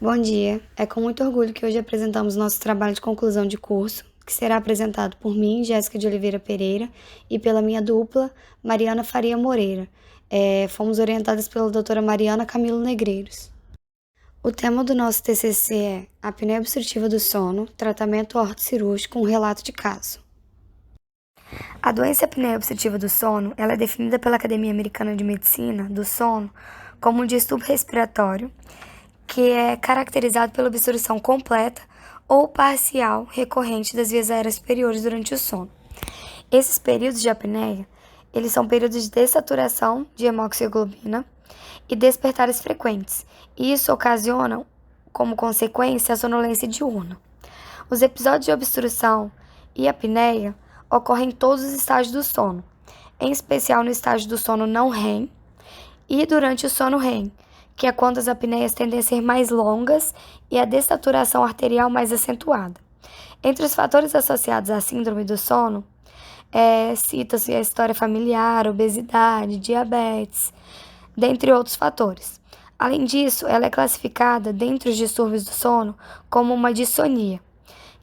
Bom dia, é com muito orgulho que hoje apresentamos nosso trabalho de conclusão de curso, que será apresentado por mim, Jéssica de Oliveira Pereira, e pela minha dupla, Mariana Faria Moreira. Fomos orientadas pela doutora Mariana Camilo Negreiros. O tema do nosso TCC é Apneia Obstrutiva do Sono, tratamento ortocirúrgico, um relato de caso. A doença apneia obstrutiva do sono, ela é definida pela Academia Americana de Medicina do Sono como um distúrbio respiratório que é caracterizado pela obstrução completa ou parcial recorrente das vias aéreas superiores durante o sono. Esses períodos de apneia, eles são períodos de dessaturação de hemoxioglobina e despertares frequentes, e isso ocasiona, como consequência, a sonolência diurna. Os episódios de obstrução e apneia ocorrem em todos os estágios do sono, em especial no estágio do sono não REM e durante o sono REM, que é quando as apneias tendem a ser mais longas e a dessaturação arterial mais acentuada. Entre os fatores associados à síndrome do sono, cita-se a história familiar, obesidade, diabetes, dentre outros fatores. Além disso, ela é classificada, dentre os distúrbios do sono, como uma dissonia,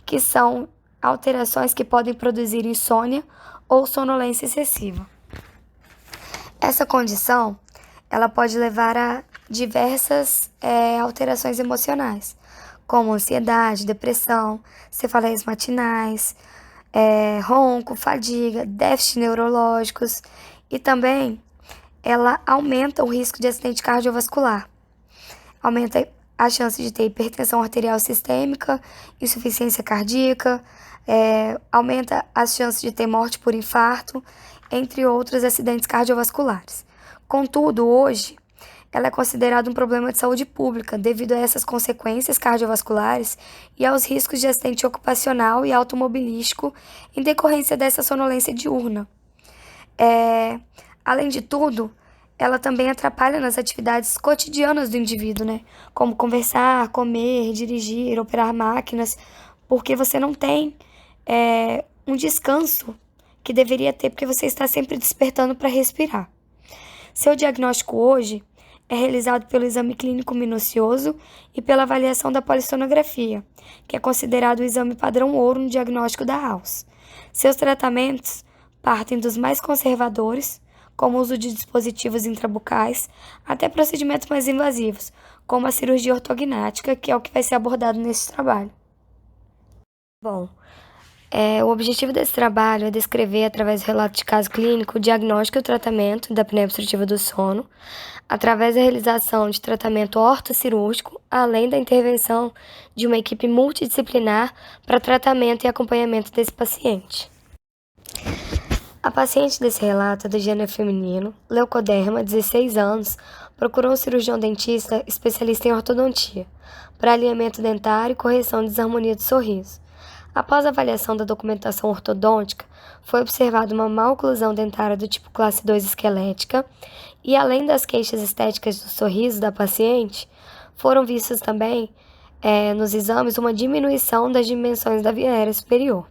que são alterações que podem produzir insônia ou sonolência excessiva. Essa condição, ela pode levar a diversas alterações emocionais, como ansiedade, depressão, cefaleias matinais, ronco, fadiga, déficits neurológicos e também ela aumenta o risco de acidente cardiovascular, aumenta a chance de ter hipertensão arterial sistêmica, insuficiência cardíaca, aumenta as chances de ter morte por infarto, entre outros acidentes cardiovasculares. Contudo, hoje, ela é considerada um problema de saúde pública devido a essas consequências cardiovasculares e aos riscos de acidente ocupacional e automobilístico em decorrência dessa sonolência diurna. Além de tudo, ela também atrapalha nas atividades cotidianas do indivíduo, né? Como conversar, comer, dirigir, operar máquinas, porque você não tem um descanso que deveria ter, porque você está sempre despertando para respirar. Seu diagnóstico hoje é realizado pelo exame clínico minucioso e pela avaliação da polissonografia, que é considerado o exame padrão ouro no diagnóstico da House. Seus tratamentos partem dos mais conservadores, como o uso de dispositivos intrabucais, até procedimentos mais invasivos, como a cirurgia ortognática, que é o que vai ser abordado nesse trabalho. Bom, o objetivo desse trabalho é descrever, através do relato de caso clínico, o diagnóstico e o tratamento da apneia obstrutiva do sono, através da realização de tratamento ortocirúrgico, além da intervenção de uma equipe multidisciplinar para tratamento e acompanhamento desse paciente. A paciente desse relato é do gênero feminino, leucoderma, 16 anos, procurou um cirurgião dentista especialista em ortodontia, para alinhamento dentário e correção de desarmonia do sorriso. Após a avaliação da documentação ortodôntica, foi observada uma má oclusão dentária do tipo classe 2 esquelética e, além das queixas estéticas do sorriso da paciente, foram vistas também, nos exames, uma diminuição das dimensões da via aérea superior.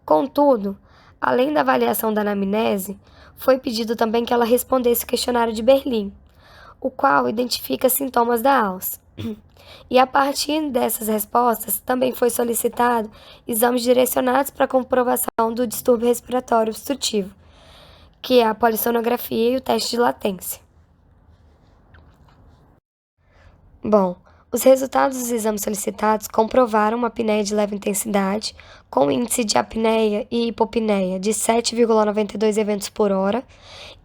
Contudo, além da avaliação da anamnese, foi pedido também que ela respondesse o questionário de Berlim, o qual identifica sintomas da House. E a partir dessas respostas, também foi solicitado exames direcionados para a comprovação do distúrbio respiratório obstrutivo, que é a polissonografia e o teste de latência. Bom, os resultados dos exames solicitados comprovaram uma apneia de leve intensidade, com índice de apneia e hipopneia de 7,92 eventos por hora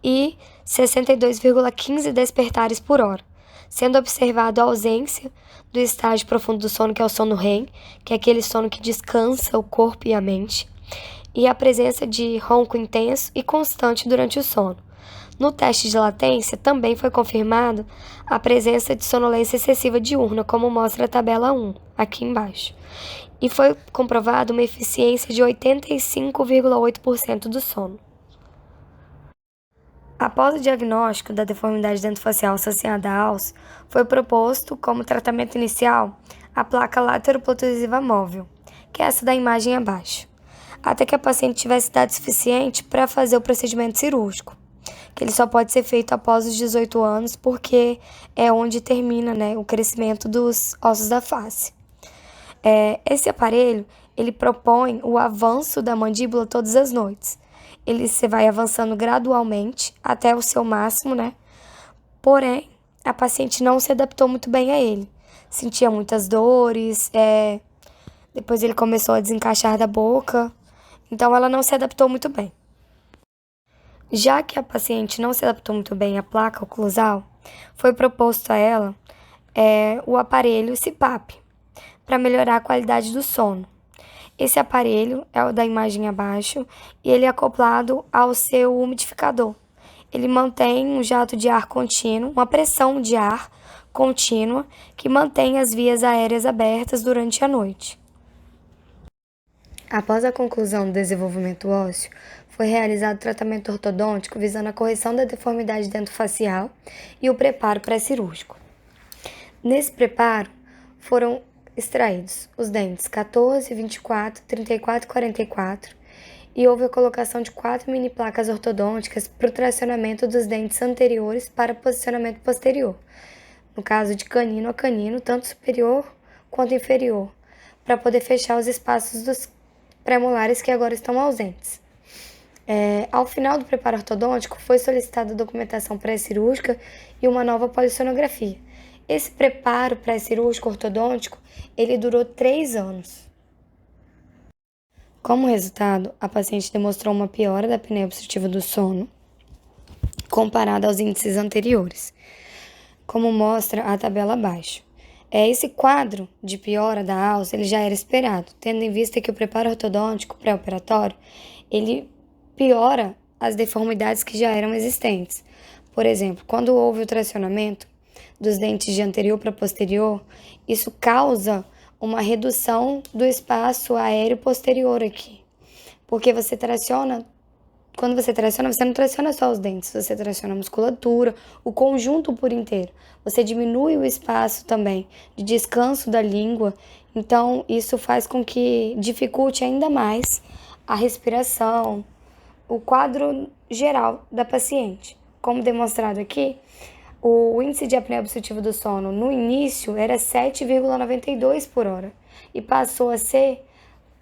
e 62,15 despertares por hora, sendo observado a ausência do estágio profundo do sono, que é o sono REM, que é aquele sono que descansa o corpo e a mente, e a presença de ronco intenso e constante durante o sono. No teste de latência, também foi confirmado a presença de sonolência excessiva diurna, como mostra a tabela 1, aqui embaixo. E foi comprovada uma eficiência de 85,8% do sono. Após o diagnóstico da deformidade dentofacial associada à House, foi proposto como tratamento inicial a placa lateroprotrusiva móvel, que é essa da imagem abaixo, até que a paciente tivesse idade suficiente para fazer o procedimento cirúrgico, que ele só pode ser feito após os 18 anos, porque é onde termina, né, o crescimento dos ossos da face. Esse aparelho, ele propõe o avanço da mandíbula todas as noites. Você vai avançando gradualmente até o seu máximo, né? Porém, a paciente não se adaptou muito bem a ele. Sentia muitas dores, depois ele começou a desencaixar da boca, então ela não se adaptou muito bem. Já que a paciente não se adaptou muito bem à placa oclusal, foi proposto a ela o aparelho CPAP, para melhorar a qualidade do sono. Esse aparelho é o da imagem abaixo e ele é acoplado ao seu umidificador. Ele mantém um jato de ar contínuo, uma pressão de ar contínua que mantém as vias aéreas abertas durante a noite. Após a conclusão do desenvolvimento ósseo, foi realizado tratamento ortodôntico visando a correção da deformidade dentofacial e o preparo pré-cirúrgico. Nesse preparo, foram extraídos os dentes 14, 24, 34 e 44 e houve a colocação de 4 mini placas ortodônticas para o tracionamento dos dentes anteriores para posicionamento posterior, no caso de canino a canino, tanto superior quanto inferior, para poder fechar os espaços dos pré-molares que agora estão ausentes. Ao final do preparo ortodôntico, foi solicitada a documentação pré-cirúrgica e uma nova polissonografia. Esse preparo pré-cirúrgico ortodôntico, ele durou 3 anos. Como resultado, a paciente demonstrou uma piora da apneia obstrutiva do sono comparada aos índices anteriores, como mostra a tabela abaixo. Esse quadro de piora da alça ele já era esperado, tendo em vista que o preparo ortodôntico pré-operatório ele piora as deformidades que já eram existentes. Por exemplo, quando houve o tracionamento dos dentes de anterior para posterior, isso causa uma redução do espaço aéreo posterior aqui. Porque quando você traciona, você não traciona só os dentes, você traciona a musculatura, o conjunto por inteiro. Você diminui o espaço também de descanso da língua, então isso faz com que dificulte ainda mais a respiração, o quadro geral da paciente. Como demonstrado aqui, o índice de apneia obstrutiva do sono no início era 7,92 por hora e passou a ser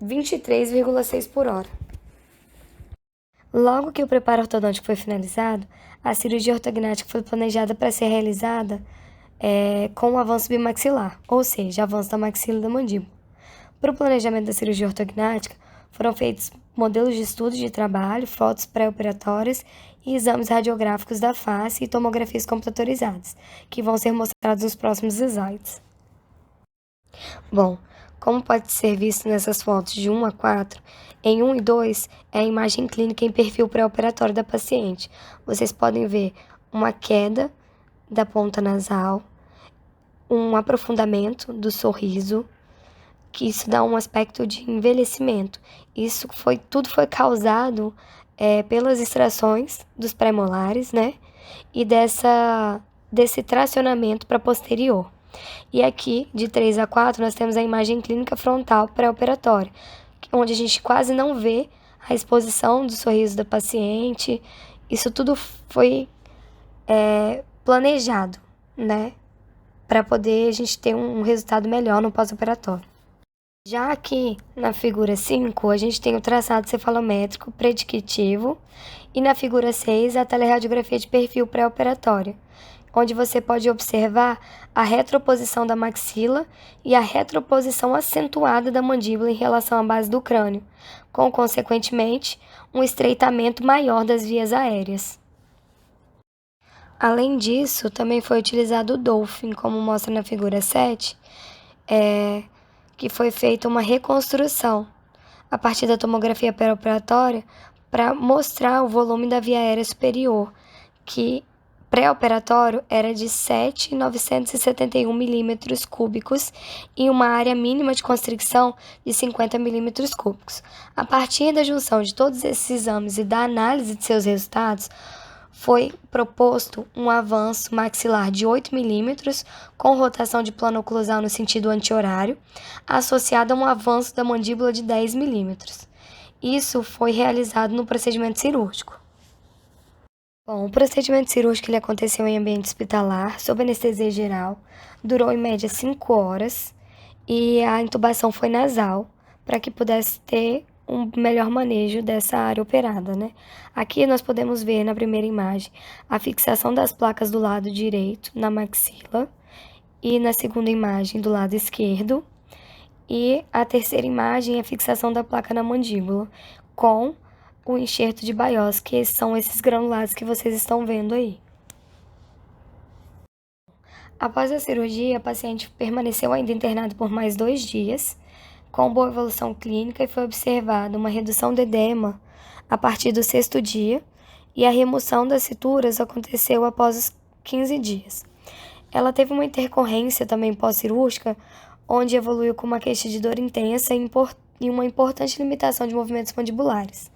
23,6 por hora. Logo que o preparo ortodôntico foi finalizado, a cirurgia ortognática foi planejada para ser realizada com o avanço bimaxilar, ou seja, avanço da maxila e da mandíbula. Para o planejamento da cirurgia ortognática, foram feitos modelos de estudo de trabalho, fotos pré-operatórias e exames radiográficos da face e tomografias computadorizadas, que vão ser mostrados nos próximos slides. Bom, como pode ser visto nessas fotos de 1 a 4, em 1 e 2 é a imagem clínica em perfil pré-operatório da paciente. Vocês podem ver uma queda da ponta nasal, um aprofundamento do sorriso, que isso dá um aspecto de envelhecimento. Tudo foi causado pelas extrações dos pré-molares, né? E desse tracionamento para posterior. E aqui, de 3 a 4, nós temos a imagem clínica frontal pré-operatória, onde a gente quase não vê a exposição do sorriso da paciente. Isso tudo foi planejado, né? Para poder a gente ter um resultado melhor no pós-operatório. Já aqui na figura 5, a gente tem o traçado cefalométrico predictivo e na figura 6 a teleradiografia de perfil pré-operatória, onde você pode observar a retroposição da maxila e a retroposição acentuada da mandíbula em relação à base do crânio, com, consequentemente, um estreitamento maior das vias aéreas. Além disso, também foi utilizado o Dolphin, como mostra na figura 7, que foi feita uma reconstrução a partir da tomografia pré-operatória para mostrar o volume da via aérea superior, que pré-operatório era de 7.971 milímetros cúbicos e uma área mínima de constricção de 50 milímetros cúbicos. A partir da junção de todos esses exames e da análise de seus resultados, foi proposto um avanço maxilar de 8 milímetros com rotação de plano oclusal no sentido anti-horário, associado a um avanço da mandíbula de 10 milímetros. Isso foi realizado no procedimento cirúrgico. Bom, o procedimento cirúrgico ele aconteceu em ambiente hospitalar, sob anestesia geral, durou em média 5 horas e a intubação foi nasal, para que pudesse ter um melhor manejo dessa área operada, né? Aqui nós podemos ver na primeira imagem a fixação das placas do lado direito na maxila e na segunda imagem do lado esquerdo e a terceira imagem é a fixação da placa na mandíbula com o enxerto de Bayós, que são esses granulados que vocês estão vendo aí. Após a cirurgia, a paciente permaneceu ainda internada por mais 2 dias, com boa evolução clínica e foi observada uma redução do edema a partir do 6º dia e a remoção das suturas aconteceu após os 15 dias. Ela teve uma intercorrência também pós-cirúrgica, onde evoluiu com uma queixa de dor intensa e uma importante limitação de movimentos mandibulares,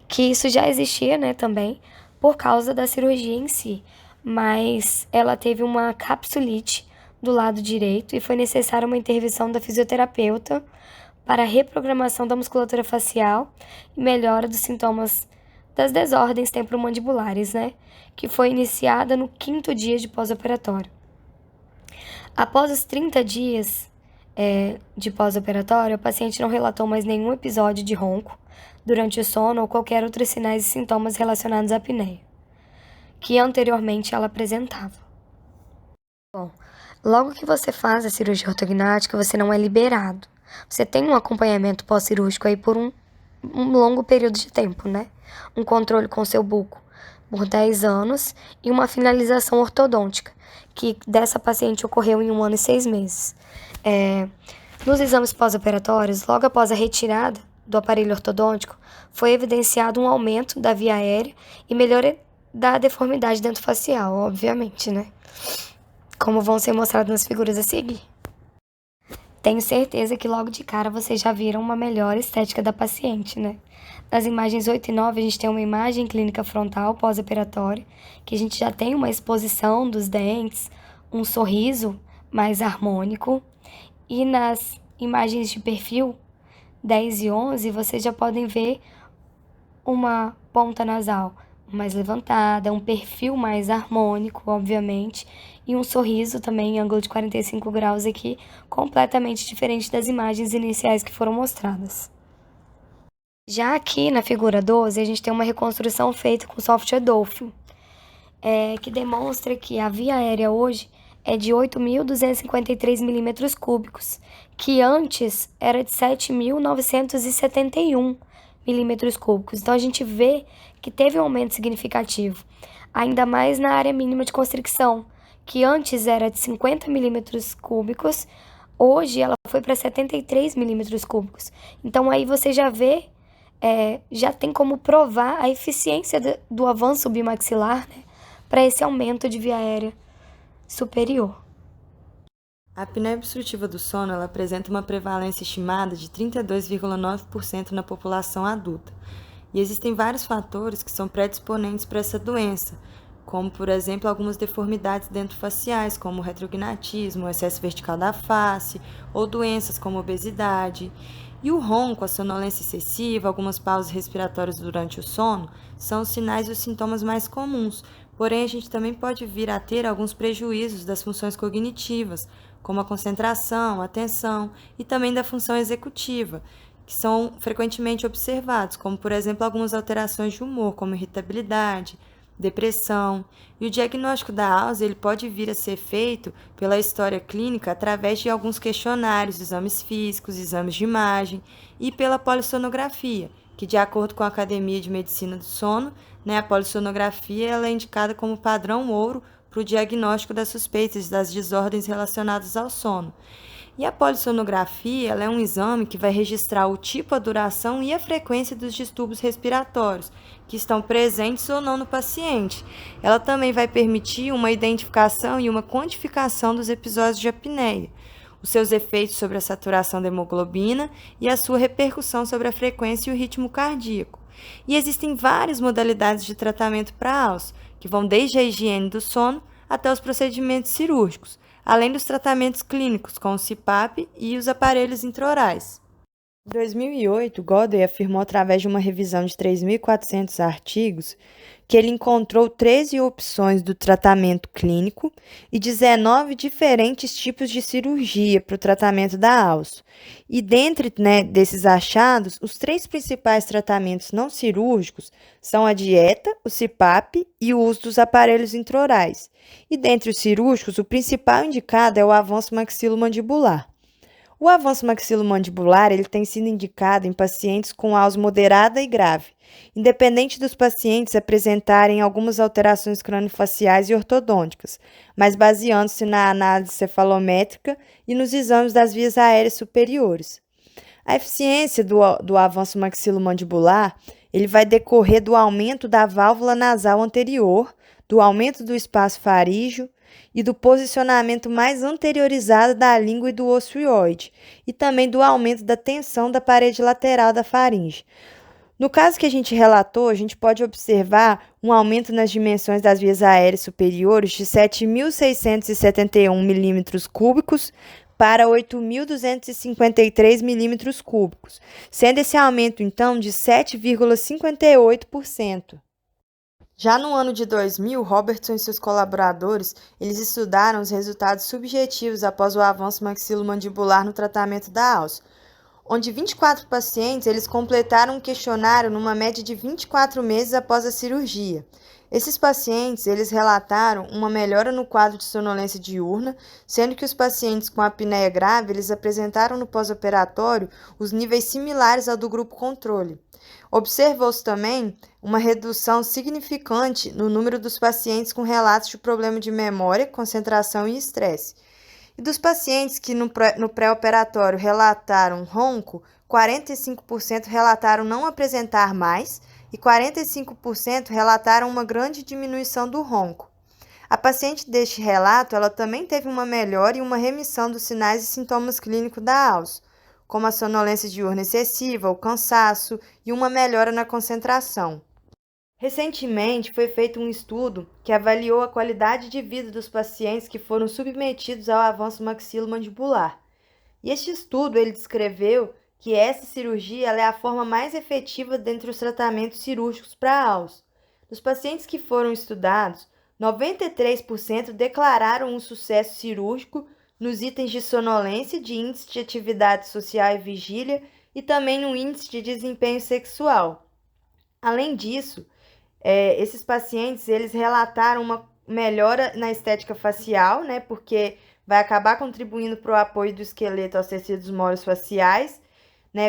que isso já existia, né, também, por causa da cirurgia em si, mas ela teve uma capsulite do lado direito e foi necessária uma intervenção da fisioterapeuta para a reprogramação da musculatura facial e melhora dos sintomas das desordens temporomandibulares, né, que foi iniciada no 5º dia de pós-operatório. Após os 30 dias de pós-operatório, a paciente não relatou mais nenhum episódio de ronco durante o sono ou qualquer outros sinais e sintomas relacionados à apneia, que anteriormente ela apresentava. Bom, logo que você faz a cirurgia ortognática, você não é liberado. Você tem um acompanhamento pós-cirúrgico aí por um longo período de tempo, né? Um controle com seu buco por 10 anos e uma finalização ortodôntica, que dessa paciente ocorreu em 1 ano e 6 meses. Nos exames pós-operatórios, logo após a retirada do aparelho ortodôntico, foi evidenciado um aumento da via aérea e melhora da deformidade dentofacial, obviamente, né? Como vão ser mostradas nas figuras a seguir. Tenho certeza que logo de cara vocês já viram uma melhor estética da paciente, né? Nas imagens 8 e 9, a gente tem uma imagem clínica frontal pós-operatória, que a gente já tem uma exposição dos dentes, um sorriso mais harmônico. E nas imagens de perfil 10 e 11, vocês já podem ver uma ponta nasal mais levantada, um perfil mais harmônico, obviamente, e um sorriso também em ângulo de 45 graus aqui, completamente diferente das imagens iniciais que foram mostradas. Já aqui na figura 12, a gente tem uma reconstrução feita com software Dolphin, que demonstra que a via aérea hoje é de 8.253 milímetros cúbicos, que antes era de 7.971 milímetros cúbicos. Então, a gente vê que teve um aumento significativo, ainda mais na área mínima de constricção, que antes era de 50 milímetros cúbicos, hoje ela foi para 73 milímetros cúbicos. Então, aí você já vê, já tem como provar a eficiência do avanço bimaxilar, né, para esse aumento de via aérea superior. A apneia obstrutiva do sono ela apresenta uma prevalência estimada de 32,9% na população adulta. E existem vários fatores que são predisponentes para essa doença, como, por exemplo, algumas deformidades dentofaciais, como o retrognatismo, o excesso vertical da face, ou doenças como obesidade. E o ronco, a sonolência excessiva, algumas pausas respiratórias durante o sono, são os sinais e os sintomas mais comuns. Porém, a gente também pode vir a ter alguns prejuízos das funções cognitivas, como a concentração, a atenção e também da função executiva, que são frequentemente observados, como, por exemplo, algumas alterações de humor, como irritabilidade, depressão. E o diagnóstico da Alzheimer ele pode vir a ser feito pela história clínica através de alguns questionários, exames físicos, exames de imagem e pela polissonografia, que, de acordo com a Academia de Medicina do Sono, a polissonografia ela é indicada como padrão ouro para o diagnóstico das suspeitas das desordens relacionadas ao sono. E a polissonografia ela é um exame que vai registrar o tipo, a duração e a frequência dos distúrbios respiratórios que estão presentes ou não no paciente. Ela também vai permitir uma identificação e uma quantificação dos episódios de apneia, os seus efeitos sobre a saturação da hemoglobina e a sua repercussão sobre a frequência e o ritmo cardíaco. E existem várias modalidades de tratamento para Alzheimer, que vão desde a higiene do sono até os procedimentos cirúrgicos, além dos tratamentos clínicos com o CPAP e os aparelhos intraorais. Em 2008, Goddard afirmou através de uma revisão de 3.400 artigos que ele encontrou 13 opções do tratamento clínico e 19 diferentes tipos de cirurgia para o tratamento da ALS. E dentre, desses achados, os três principais tratamentos não cirúrgicos são a dieta, o CPAP e o uso dos aparelhos intraorais. E dentre os cirúrgicos, o principal indicado é o avanço maxilomandibular. O avanço maxilomandibular ele tem sido indicado em pacientes com ALS moderada e grave, independente dos pacientes apresentarem algumas alterações craniofaciais e ortodônticas, mas baseando-se na análise cefalométrica e nos exames das vias aéreas superiores. A eficiência do avanço maxilomandibular ele vai decorrer do aumento da válvula nasal anterior, do aumento do espaço faríngeo e do posicionamento mais anteriorizado da língua e do ossioide, e também do aumento da tensão da parede lateral da faringe. No caso que a gente relatou, a gente pode observar um aumento nas dimensões das vias aéreas superiores de 7.671 milímetros cúbicos para 8.253 milímetros cúbicos, sendo esse aumento, então, de 7,58%. Já no ano de 2000, Robertson e seus colaboradores, eles estudaram os resultados subjetivos após o avanço maxilomandibular no tratamento da ALS, onde 24 pacientes eles completaram um questionário numa média de 24 meses após a cirurgia. Esses pacientes eles relataram uma melhora no quadro de sonolência diurna, sendo que os pacientes com apneia grave eles apresentaram no pós-operatório os níveis similares ao do grupo controle. Observou-se também uma redução significante no número dos pacientes com relatos de problema de memória, concentração e estresse. E dos pacientes que no pré-operatório relataram ronco, 45% relataram não apresentar mais e 45% relataram uma grande diminuição do ronco. A paciente deste relato, ela também teve uma melhora e uma remissão dos sinais e sintomas clínicos da ALS, como a sonolência diurna excessiva, o cansaço e uma melhora na concentração. Recentemente, foi feito um estudo que avaliou a qualidade de vida dos pacientes que foram submetidos ao avanço maxilomandibular. E este estudo ele descreveu que essa cirurgia ela é a forma mais efetiva dentre os tratamentos cirúrgicos para a ALS. Dos pacientes que foram estudados, 93% declararam um sucesso cirúrgico nos itens de sonolência, de índice de atividade social e vigília e também no índice de desempenho sexual. Além disso, esses pacientes eles relataram uma melhora na estética facial, porque vai acabar contribuindo para o apoio do esqueleto aos tecidos moles faciais,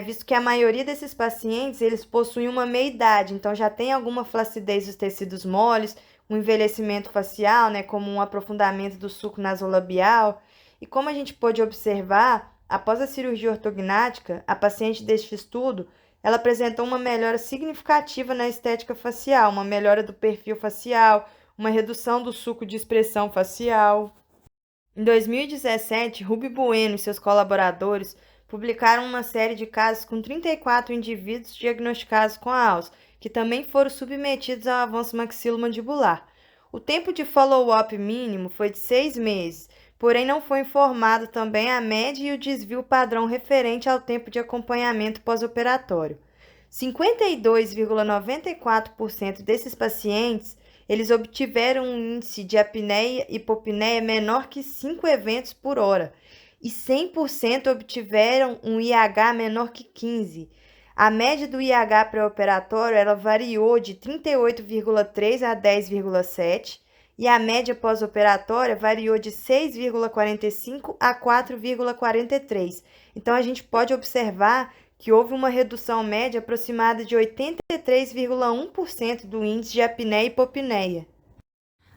visto que a maioria desses pacientes eles possuem uma meia-idade, então já tem alguma flacidez dos tecidos moles, um envelhecimento facial, como um aprofundamento do sulco nasolabial. E como a gente pôde observar, após a cirurgia ortognática, a paciente deste estudo, ela apresentou uma melhora significativa na estética facial, uma melhora do perfil facial, uma redução do sulco de expressão facial. Em 2017, Ruby Bueno e seus colaboradores publicaram uma série de casos com 34 indivíduos diagnosticados com a ALS, que também foram submetidos ao avanço maxilomandibular. O tempo de follow-up mínimo foi de 6 meses, porém não foi informado também a média e o desvio padrão referente ao tempo de acompanhamento pós-operatório. 52,94% desses pacientes eles obtiveram um índice de apneia e hipopneia menor que 5 eventos por hora e 100% obtiveram um IH menor que 15. A média do IH pré-operatório ela variou de 38,3 a 10,7 e a média pós-operatória variou de 6,45 a 4,43. Então, a gente pode observar que houve uma redução média aproximada de 83,1% do índice de apneia e hipopneia.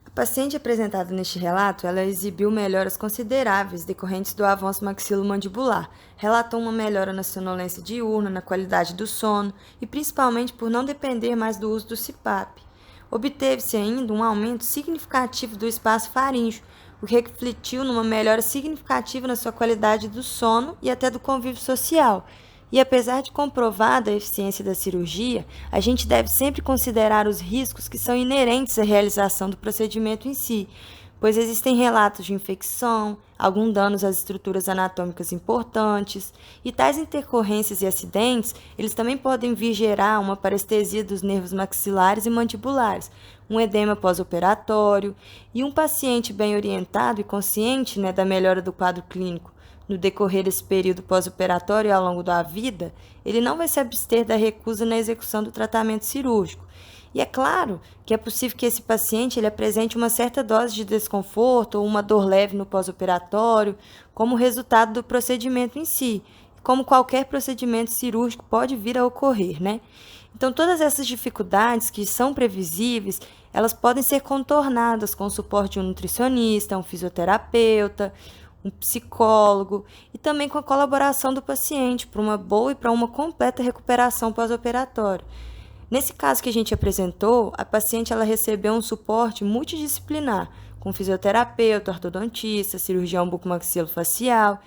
A paciente apresentada neste relato, ela exibiu melhoras consideráveis decorrentes do avanço maxilomandibular, relatou uma melhora na sonolência diurna, na qualidade do sono e principalmente por não depender mais do uso do CPAP. Obteve-se ainda um aumento significativo do espaço faríngeo, o que refletiu numa melhora significativa na sua qualidade do sono e até do convívio social. E apesar de comprovada a eficiência da cirurgia, a gente deve sempre considerar os riscos que são inerentes à realização do procedimento em si, pois existem relatos de infecção, alguns danos às estruturas anatômicas importantes, e tais intercorrências e acidentes, eles também podem vir gerar uma parestesia dos nervos maxilares e mandibulares, um edema pós-operatório, e um paciente bem orientado e consciente, da melhora do quadro clínico no decorrer desse período pós-operatório e ao longo da vida, ele não vai se abster da recusa na execução do tratamento cirúrgico. E é claro que é possível que esse paciente ele apresente uma certa dose de desconforto ou uma dor leve no pós-operatório, como resultado do procedimento em si, como qualquer procedimento cirúrgico pode vir a ocorrer, Então, todas essas dificuldades que são previsíveis, elas podem ser contornadas com o suporte de um nutricionista, um fisioterapeuta, um psicólogo e também com a colaboração do paciente para uma boa e para uma completa recuperação pós-operatória. Nesse caso que a gente apresentou, a paciente ela recebeu um suporte multidisciplinar, com fisioterapeuta, ortodontista, cirurgião bucomaxilofacial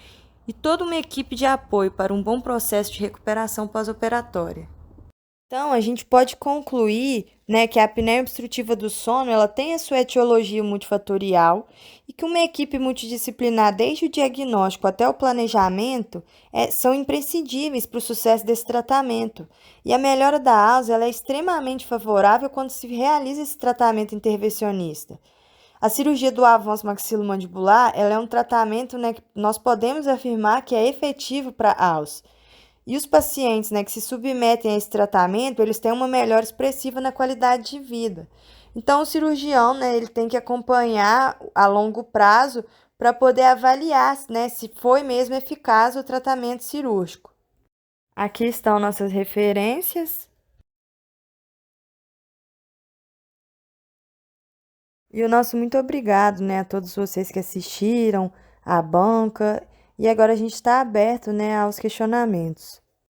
e toda uma equipe de apoio para um bom processo de recuperação pós-operatória. Então, a gente pode concluir, que a apneia obstrutiva do sono ela tem a sua etiologia multifatorial e que uma equipe multidisciplinar, desde o diagnóstico até o planejamento, são imprescindíveis para o sucesso desse tratamento. E a melhora da AUS ela é extremamente favorável quando se realiza esse tratamento intervencionista. A cirurgia do avanço maxilomandibular ela é um tratamento que nós podemos afirmar que é efetivo para a AUS. E os pacientes, que se submetem a esse tratamento, eles têm uma melhora expressiva na qualidade de vida. Então, o cirurgião, ele tem que acompanhar a longo prazo para poder avaliar, se foi mesmo eficaz o tratamento cirúrgico. Aqui estão nossas referências. E o nosso muito obrigado, a todos vocês que assistiram, à banca. E agora a gente está aberto, aos questionamentos.